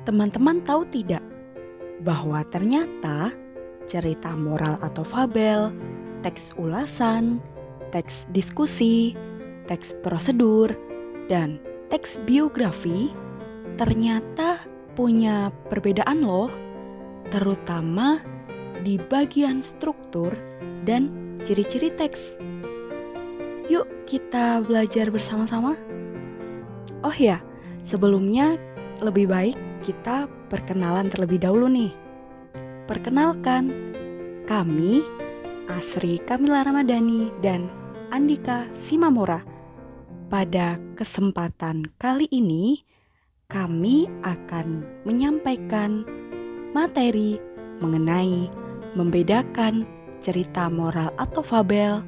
Teman-teman tahu tidak bahwa ternyata cerita moral atau fabel, teks ulasan, teks diskusi, teks prosedur, dan teks biografi ternyata punya perbedaan loh, terutama di bagian struktur dan ciri-ciri teks. Yuk kita belajar bersama-sama. Oh ya, sebelumnya lebih baik kita perkenalan terlebih dahulu nih. Perkenalkan, kami Asri Kamila Ramadhani dan Andika Simamora. Pada kesempatan kali ini, kami akan menyampaikan materi mengenai membedakan cerita moral atau fabel,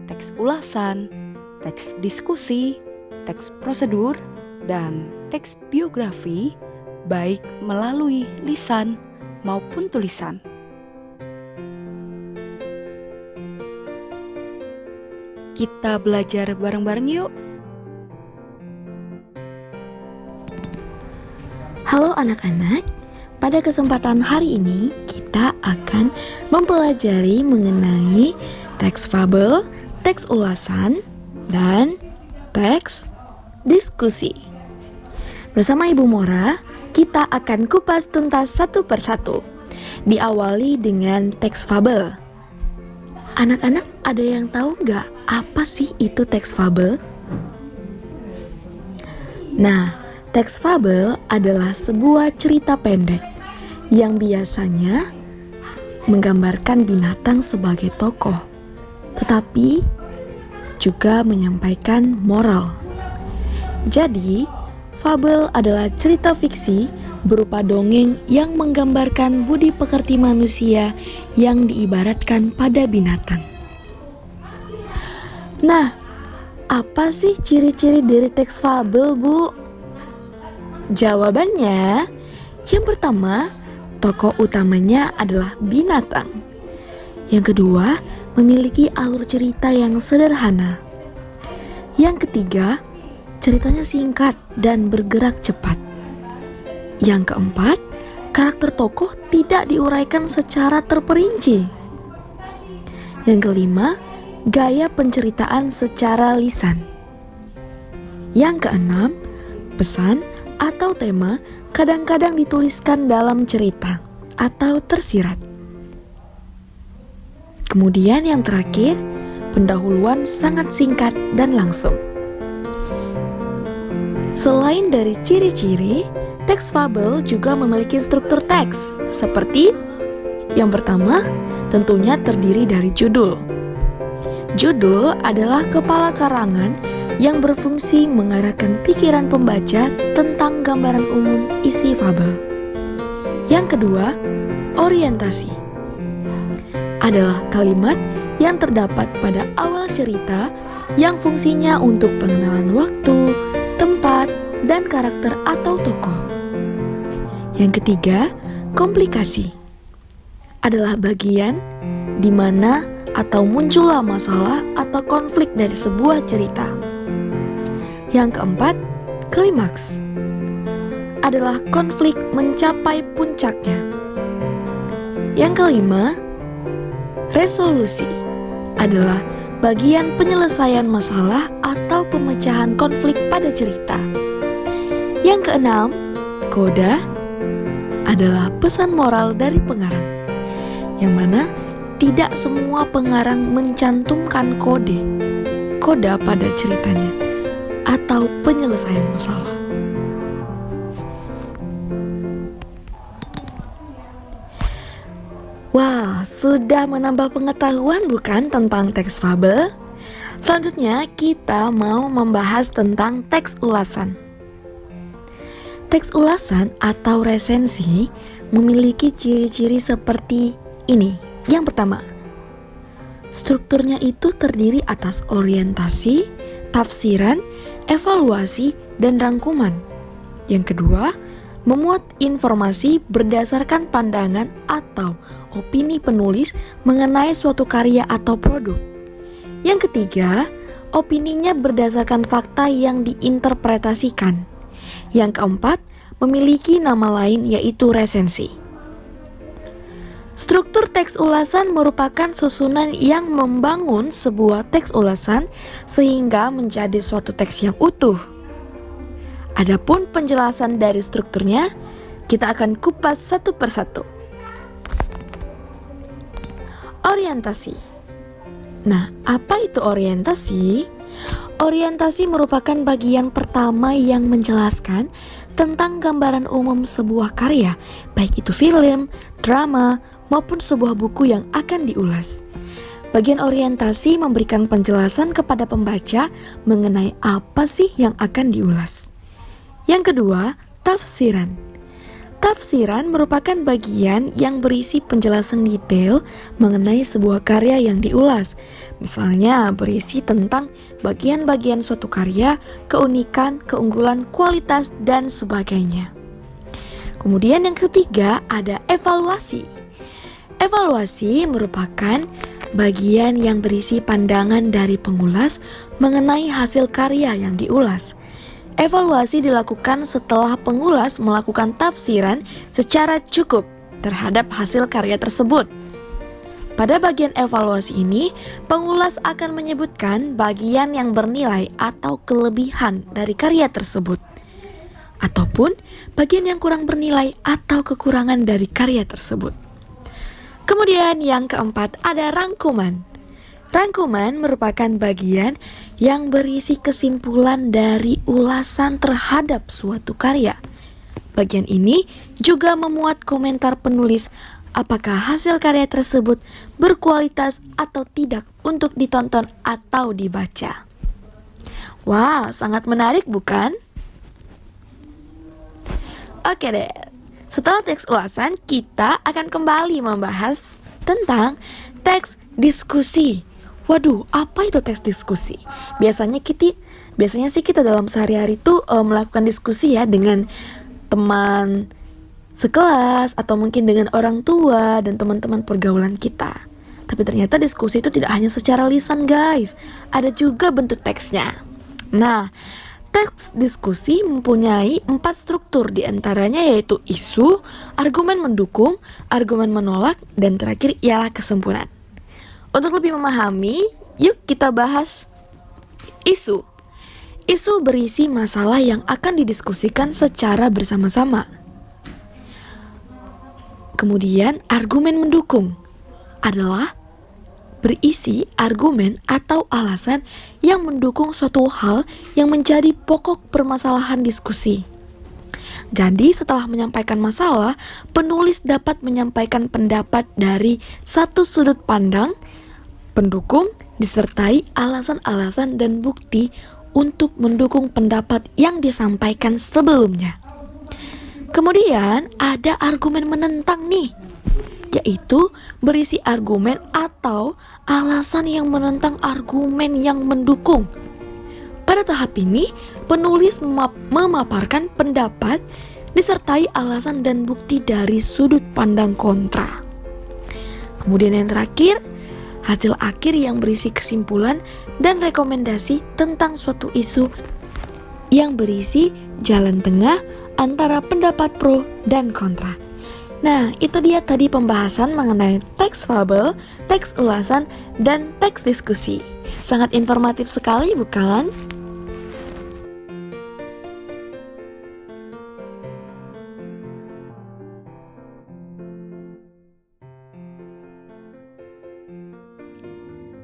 teks ulasan, teks diskusi, teks prosedur, dan teks biografi, baik melalui lisan maupun tulisan. Kita belajar bareng-bareng yuk. Halo anak-anak, pada kesempatan hari ini kita akan mempelajari mengenai teks fabel, teks ulasan, dan teks diskusi. Bersama Ibu Mora, kita akan kupas tuntas satu persatu. Diawali dengan teks fabel. Anak-anak ada yang tahu nggak apa sih itu teks fabel? Nah, teks fabel adalah sebuah cerita pendek yang biasanya menggambarkan binatang sebagai tokoh, tetapi juga menyampaikan moral. Jadi, fabel adalah cerita fiksi berupa dongeng yang menggambarkan budi pekerti manusia yang diibaratkan pada binatang. Nah, apa sih ciri-ciri dari teks fabel, Bu? Jawabannya, yang pertama, tokoh utamanya adalah binatang. Yang kedua, memiliki alur cerita yang sederhana. Yang ketiga, ceritanya singkat dan bergerak cepat. Yang keempat, karakter tokoh tidak diuraikan secara terperinci. Yang kelima, gaya penceritaan secara lisan. Yang keenam, pesan atau tema kadang-kadang dituliskan dalam cerita atau tersirat. Kemudian yang terakhir, pendahuluan sangat singkat dan langsung. Selain dari ciri-ciri, teks fabel juga memiliki struktur teks, seperti yang pertama, tentunya terdiri dari judul. Judul adalah kepala karangan yang berfungsi mengarahkan pikiran pembaca tentang gambaran umum isi fabel. Yang kedua, orientasi adalah kalimat yang terdapat pada awal cerita yang fungsinya untuk pengenalan waktu, tempat, dan karakter atau tokoh. Yang ketiga, komplikasi adalah bagian di mana atau muncullah masalah atau konflik dari sebuah cerita. Yang keempat, klimaks adalah konflik mencapai puncaknya. Yang kelima, resolusi adalah bagian penyelesaian masalah atau pemecahan konflik pada cerita. Yang keenam, koda adalah pesan moral dari pengarang, yang mana tidak semua pengarang mencantumkan koda pada ceritanya atau penyelesaian masalah. Wah, sudah menambah pengetahuan bukan tentang teks fabel? Selanjutnya kita mau membahas tentang teks ulasan. Teks ulasan atau resensi memiliki ciri-ciri seperti ini. Yang pertama, strukturnya itu terdiri atas orientasi, tafsiran, evaluasi, dan rangkuman. Yang kedua, memuat informasi berdasarkan pandangan atau opini penulis mengenai suatu karya atau produk. Yang ketiga, opininya berdasarkan fakta yang diinterpretasikan. Yang keempat, memiliki nama lain yaitu resensi. Struktur teks ulasan merupakan susunan yang membangun sebuah teks ulasan sehingga menjadi suatu teks yang utuh. Adapun penjelasan dari strukturnya, kita akan kupas satu persatu. Orientasi. Nah, apa itu orientasi? Orientasi merupakan bagian pertama yang menjelaskan tentang gambaran umum sebuah karya, baik itu film, drama, maupun sebuah buku yang akan diulas. Bagian orientasi memberikan penjelasan kepada pembaca mengenai apa sih yang akan diulas. Yang kedua, tafsiran. Tafsiran merupakan bagian yang berisi penjelasan detail mengenai sebuah karya yang diulas. Misalnya berisi tentang bagian-bagian suatu karya, keunikan, keunggulan, kualitas, dan sebagainya. Kemudian yang ketiga ada evaluasi. Evaluasi merupakan bagian yang berisi pandangan dari pengulas mengenai hasil karya yang diulas. Evaluasi dilakukan setelah pengulas melakukan tafsiran secara cukup terhadap hasil karya tersebut. Pada bagian evaluasi ini, pengulas akan menyebutkan bagian yang bernilai atau kelebihan dari karya tersebut, ataupun bagian yang kurang bernilai atau kekurangan dari karya tersebut. Kemudian yang keempat ada rangkuman. Rangkuman merupakan bagian yang berisi kesimpulan dari ulasan terhadap suatu karya. Bagian ini juga memuat komentar penulis apakah hasil karya tersebut berkualitas atau tidak untuk ditonton atau dibaca. Wah, sangat menarik bukan? Oke deh. Setelah teks ulasan, kita akan kembali membahas tentang teks diskusi. Waduh, apa itu teks diskusi? Biasanya sih kita dalam sehari-hari tuh melakukan diskusi ya dengan teman sekelas atau mungkin dengan orang tua dan teman-teman pergaulan kita. Tapi ternyata diskusi itu tidak hanya secara lisan, guys. Ada juga bentuk teksnya. Nah, teks diskusi mempunyai 4 struktur, diantaranya yaitu isu, argumen mendukung, argumen menolak, dan terakhir ialah kesimpulan. Untuk lebih memahami, yuk kita bahas isu. Isu berisi masalah yang akan didiskusikan secara bersama-sama. Kemudian argumen mendukung adalah berisi argumen atau alasan yang mendukung suatu hal yang menjadi pokok permasalahan diskusi. Jadi setelah menyampaikan masalah, penulis dapat menyampaikan pendapat dari satu sudut pandang pendukung disertai alasan-alasan dan bukti untuk mendukung pendapat yang disampaikan sebelumnya. Kemudian ada argumen menentang nih, yaitu berisi argumen atau alasan yang menentang argumen yang mendukung. Pada tahap ini, penulis memaparkan pendapat disertai alasan dan bukti dari sudut pandang kontra. Kemudian yang terakhir, hasil akhir yang berisi kesimpulan dan rekomendasi tentang suatu isu yang berisi jalan tengah antara pendapat pro dan kontra. Nah, itu dia tadi pembahasan mengenai teks fabel, teks ulasan, dan teks diskusi. Sangat informatif sekali, bukan?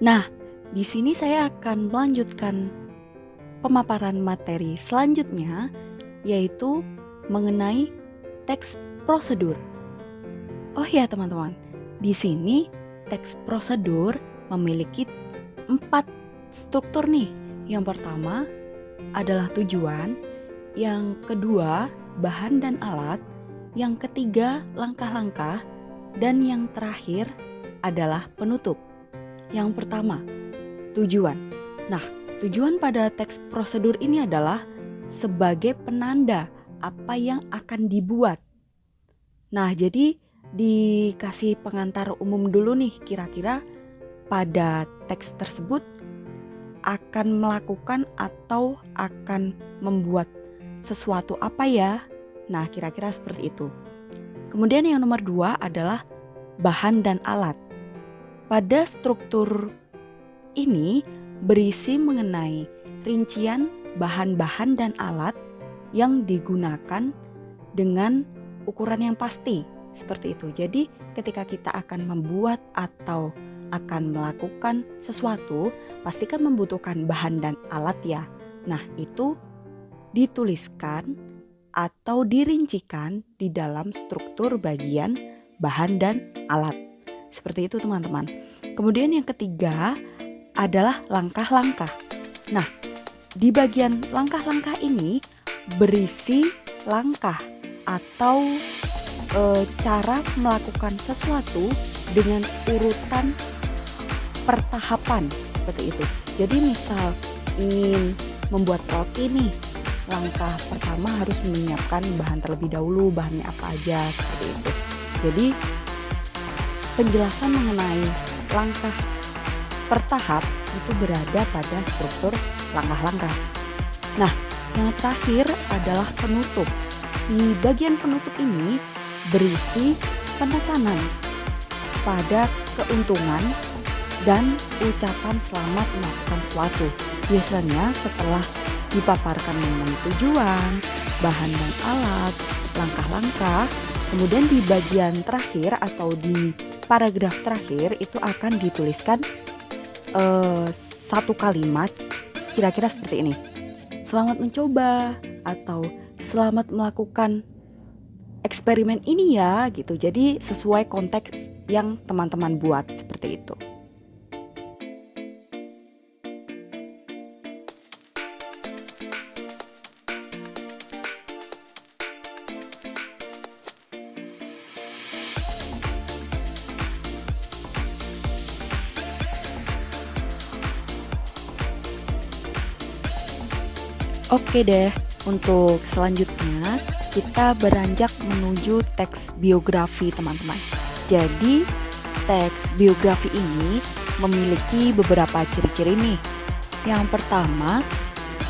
Nah, di sini saya akan melanjutkan pemaparan materi selanjutnya, yaitu mengenai teks prosedur. Oh ya teman-teman, di sini teks prosedur memiliki 4 struktur nih. Yang pertama adalah tujuan, yang kedua bahan dan alat, yang ketiga langkah-langkah, dan yang terakhir adalah penutup. Yang pertama, tujuan. Nah, tujuan pada teks prosedur ini adalah sebagai penanda apa yang akan dibuat. Nah, jadi dikasih pengantar umum dulu nih, kira-kira pada teks tersebut akan melakukan atau akan membuat sesuatu apa ya? Nah, kira-kira seperti itu. Kemudian yang nomor 2 adalah bahan dan alat. Pada struktur ini berisi mengenai rincian bahan-bahan dan alat yang digunakan dengan ukuran yang pasti, seperti itu. Jadi ketika kita akan membuat atau akan melakukan sesuatu, pastikan membutuhkan bahan dan alat ya. Nah, itu dituliskan atau dirincikan di dalam struktur bagian bahan dan alat. Seperti itu teman-teman. Kemudian yang ketiga adalah langkah-langkah. Nah, di bagian langkah-langkah ini berisi langkah atau cara melakukan sesuatu dengan urutan pertahapan, seperti itu. Jadi misal ingin membuat roti nih, langkah pertama harus menyiapkan bahan terlebih dahulu, bahannya apa aja, seperti itu. Jadi penjelasan mengenai langkah bertahap itu berada pada struktur langkah-langkah. Nah, yang terakhir adalah penutup. Di bagian penutup ini berisi penekanan pada keuntungan dan ucapan selamat melakukan sesuatu. Biasanya setelah dipaparkan mengenai tujuan, bahan dan alat, langkah-langkah, kemudian di bagian terakhir atau di paragraf terakhir itu akan dituliskan satu kalimat kira-kira seperti ini. Selamat mencoba atau selamat melakukan eksperimen ini ya gitu. Jadi sesuai konteks yang teman-teman buat, seperti itu. Oke deh, untuk selanjutnya kita beranjak menuju teks biografi teman-teman. Jadi teks biografi ini memiliki beberapa ciri-ciri nih. Yang pertama,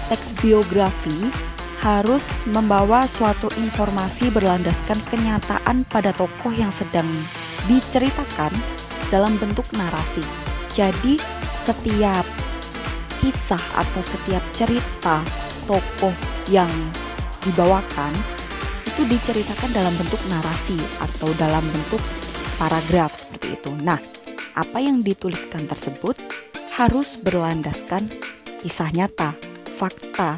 teks biografi harus membawa suatu informasi berlandaskan kenyataan pada tokoh yang sedang diceritakan dalam bentuk narasi. Jadi setiap kisah atau setiap cerita tokoh yang dibawakan itu diceritakan dalam bentuk narasi atau dalam bentuk paragraf, seperti itu. Nah, apa yang dituliskan tersebut harus berlandaskan kisah nyata, fakta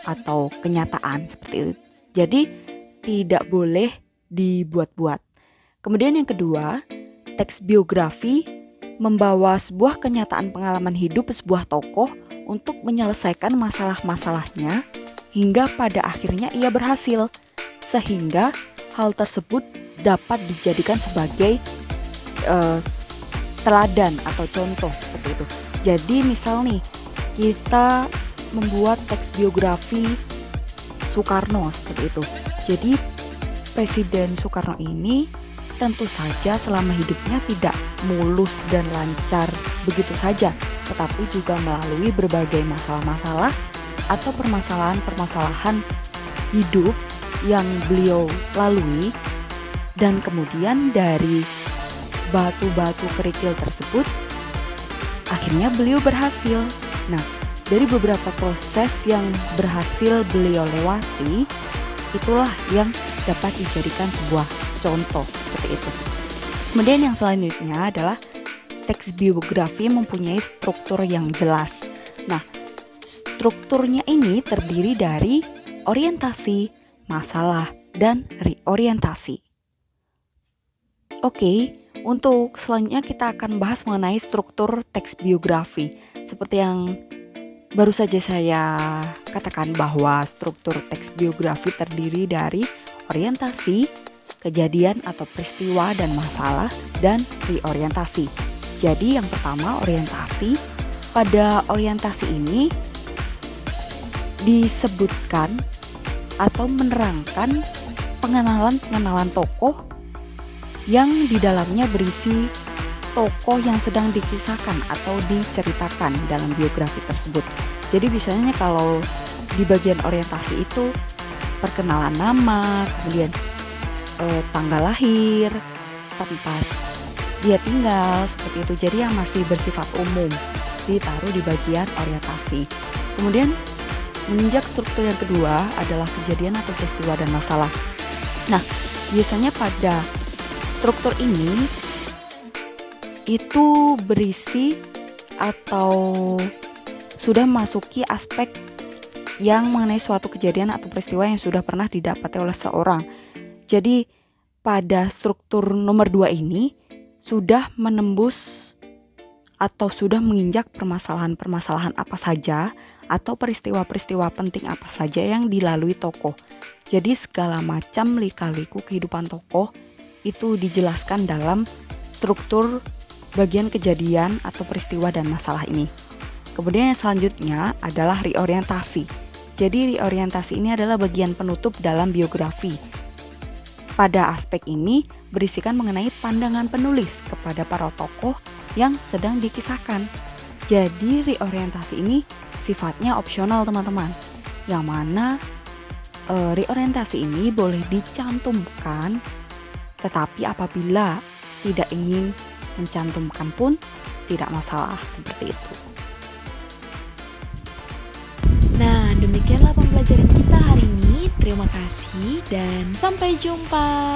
atau kenyataan, seperti itu. Jadi tidak boleh dibuat-buat. Kemudian yang kedua, teks biografi membawa sebuah kenyataan pengalaman hidup sebuah tokoh untuk menyelesaikan masalah-masalahnya hingga pada akhirnya ia berhasil, sehingga hal tersebut dapat dijadikan sebagai teladan atau contoh, seperti itu. Jadi misal nih kita membuat teks biografi Soekarno, seperti itu. Jadi Presiden Soekarno ini tentu saja selama hidupnya tidak mulus dan lancar begitu saja, tetapi juga melalui berbagai masalah-masalah atau permasalahan-permasalahan hidup yang beliau lalui, dan kemudian dari batu-batu kerikil tersebut akhirnya beliau berhasil. Nah, dari beberapa proses yang berhasil beliau lewati, itulah yang dapat dijadikan sebuah contoh, seperti itu. Kemudian yang selanjutnya adalah teks biografi mempunyai struktur yang jelas. Nah, strukturnya ini terdiri dari orientasi, masalah, dan reorientasi. Oke, untuk selanjutnya kita akan bahas mengenai struktur teks biografi. Seperti yang baru saja saya katakan bahwa struktur teks biografi terdiri dari orientasi, kejadian atau peristiwa dan masalah, dan reorientasi. Jadi yang pertama orientasi. Pada orientasi ini disebutkan atau menerangkan pengenalan tokoh yang di dalamnya berisi tokoh yang sedang dikisahkan atau diceritakan dalam biografi tersebut. Jadi biasanya kalau di bagian orientasi itu perkenalan nama, kemudian tanggal lahir, tempat dia tinggal, seperti itu. Jadi yang masih bersifat umum ditaruh di bagian orientasi. Kemudian menginjak struktur yang kedua adalah kejadian atau peristiwa dan masalah. Nah, biasanya pada struktur ini itu berisi atau sudah memasuki aspek yang mengenai suatu kejadian atau peristiwa yang sudah pernah didapati oleh seorang. Jadi pada struktur nomor 2 ini sudah menembus atau sudah menginjak permasalahan-permasalahan apa saja atau peristiwa-peristiwa penting apa saja yang dilalui tokoh. Jadi segala macam lika-liku kehidupan tokoh itu dijelaskan dalam struktur bagian kejadian atau peristiwa dan masalah ini. Kemudian yang selanjutnya adalah reorientasi. Jadi reorientasi ini adalah bagian penutup dalam biografi. Pada aspek ini berisikan mengenai pandangan penulis kepada para tokoh yang sedang dikisahkan. Jadi reorientasi ini sifatnya opsional teman-teman. Yang mana reorientasi ini boleh dicantumkan, tetapi apabila tidak ingin mencantumkan pun tidak masalah, seperti itu. Nah, demikianlah pembelajaran kita hari ini. Terima kasih dan sampai jumpa.